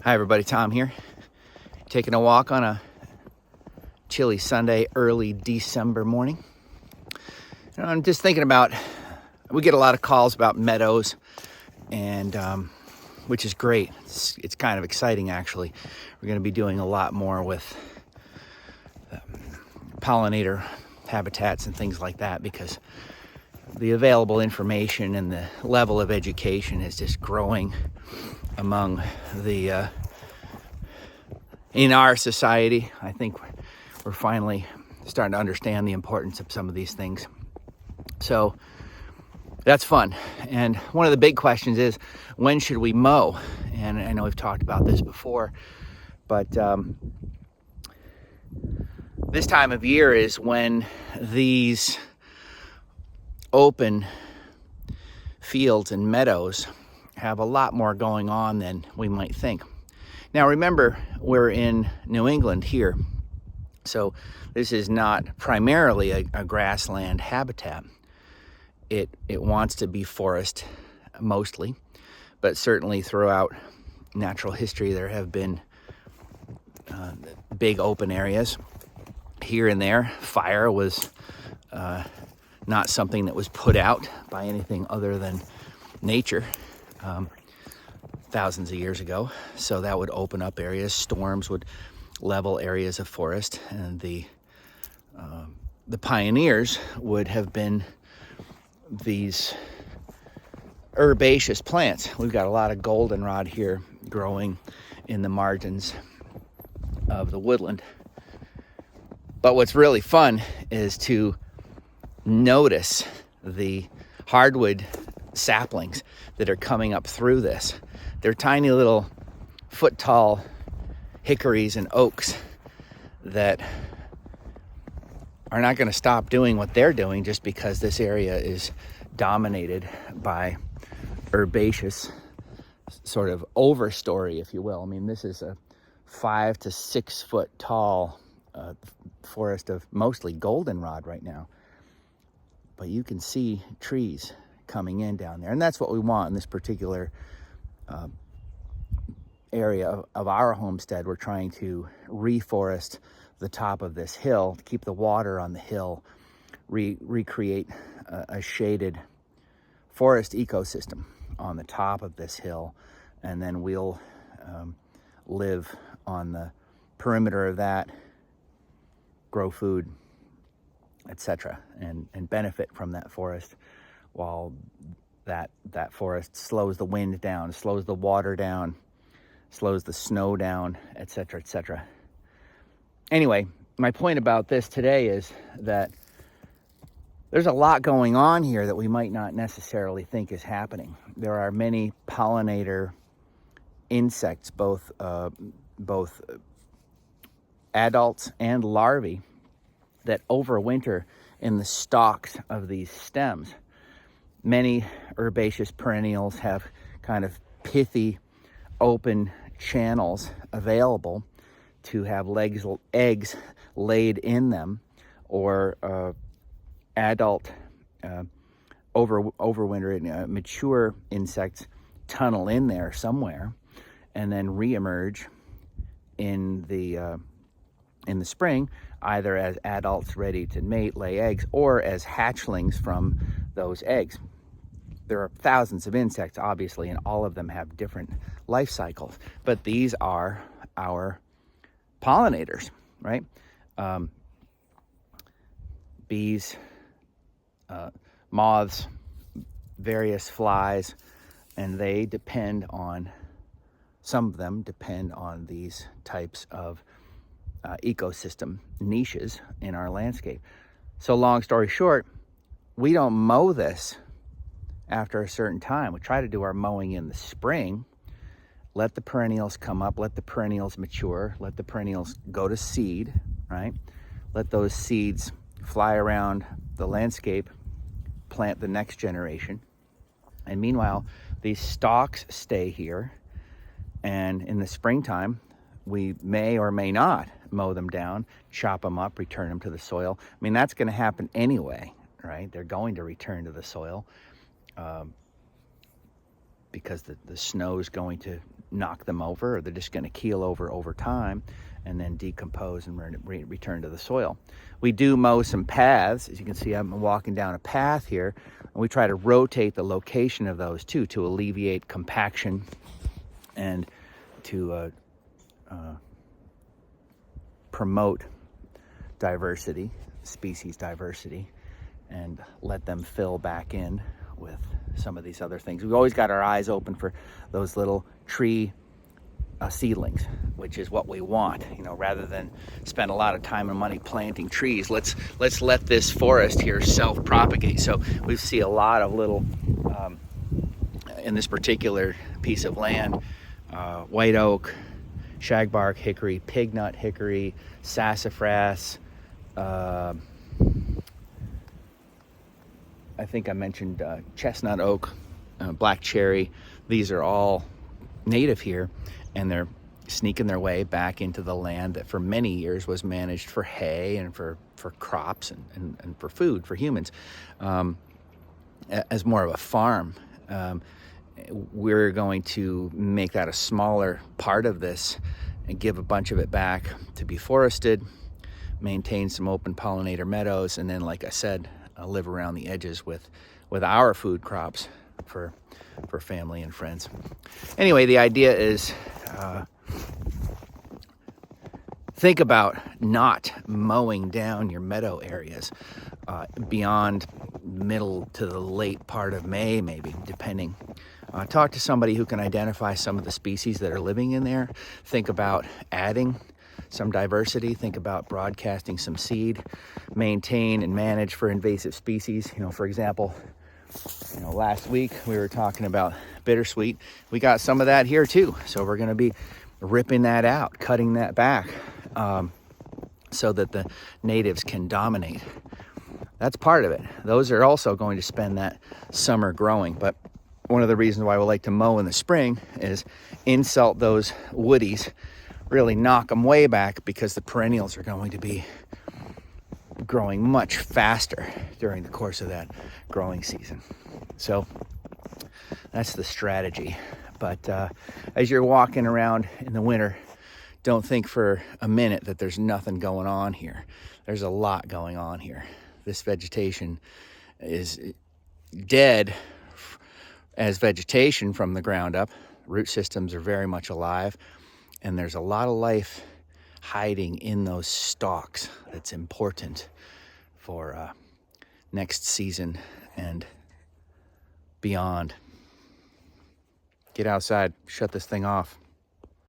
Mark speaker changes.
Speaker 1: Hi everybody, Tom here. Taking a walk on a chilly Sunday, early December morning. I'm just thinking about, we get a lot of calls about meadows, and which is great. It's kind of exciting actually. We're going to be doing a lot more with pollinator habitats and things like that, because the available information and the level of education is just growing among the in our society. I think we're finally starting to understand the importance of some of these things. So that's fun. And one of the big questions is, when should we mow? And I know we've talked about this before, but this time of year is when these open fields and meadows have a lot more going on than we might think. Now remember, we're in New England here, so this is not primarily a grassland habitat. It wants to be forest mostly, but certainly throughout natural history there have been big open areas here and there. Fire was not something that was put out by anything other than nature thousands of years ago, so that would open up areas. Storms would level areas of forest, and the pioneers would have been these herbaceous plants. We've got a lot of goldenrod here growing in the margins of the woodland. But what's really fun is to notice the hardwood saplings that are coming up through this. They're tiny little foot-tall hickories and oaks that are not going to stop doing what they're doing just because this area is dominated by herbaceous sort of overstory, if you will. I mean, this is a 5 to 6 foot tall forest of mostly goldenrod right now. But you can see trees coming in down there, and that's what we want in this particular area of our homestead. We're trying to reforest the top of this hill to keep the water on the hill, recreate a shaded forest ecosystem on the top of this hill, and then we'll live on the perimeter of that, grow food, etc., and benefit from that forest, while that forest slows the wind down, slows the water down, slows the snow down, etc., etc. Anyway, my point about this today is that there's a lot going on here that we might not necessarily think is happening. There are many pollinator insects, both adults and larvae, that overwinter in the stalks of these stems. Many herbaceous perennials have kind of pithy, open channels available to have eggs laid in them, or adult overwinter mature insects tunnel in there somewhere and then reemerge in the spring, either as adults ready to mate, lay eggs, or as hatchlings from those eggs. There are thousands of insects, obviously, and all of them have different life cycles. But these are our pollinators, right? Bees, moths, various flies, and they depend on, some of them depend on these types of ecosystem niches in our landscape. So long story short, we don't mow this after a certain time. We try to do our mowing in the spring, let the perennials come up, let the perennials mature, let the perennials go to seed, right? Let those seeds fly around the landscape, plant the next generation. And meanwhile, these stalks stay here, and in the springtime, we may or may not mow them down, chop them up, return them to the soil. I mean, that's going to happen anyway, right? They're going to return to the soil because the snow is going to knock them over, or they're just going to keel over time and then decompose and return to the soil. We do mow some paths. As you can see, I'm walking down a path here, and we try to rotate the location of those too, to alleviate compaction and to promote diversity, species diversity, and let them fill back in with some of these other things. We've always got our eyes open for those little tree seedlings, which is what we want. You know, rather than spend a lot of time and money planting trees, let's let this forest here self-propagate. So we see a lot of little, in this particular piece of land, white oak, shagbark hickory, pignut hickory, sassafras, I think I mentioned chestnut oak, black cherry. These are all native here, and they're sneaking their way back into the land that for many years was managed for hay and for crops and for food for humans, as more of a farm. We're going to make that a smaller part of this and give a bunch of it back to be forested, maintain some open pollinator meadows, and then, like I said, live around the edges with our food crops for family and friends. Anyway, the idea is think about not mowing down your meadow areas beyond middle to the late part of May, maybe, depending. Talk to somebody who can identify some of the species that are living in there. Think about adding some diversity. Think about broadcasting some seed. Maintain and manage for invasive species. You know, for example, last week we were talking about bittersweet. We got some of that here too. So we're going to be ripping that out, cutting that back, so that the natives can dominate. That's part of it. Those are also going to spend that summer growing. But one of the reasons why we like to mow in the spring is insult those woodies, really knock them way back, because the perennials are going to be growing much faster during the course of that growing season. So that's the strategy. But as you're walking around in the winter, don't think for a minute that there's nothing going on here. There's a lot going on here. This vegetation is dead as vegetation from the ground up. Root systems are very much alive, and there's a lot of life hiding in those stalks that's important for next season and beyond. Get outside, shut this thing off.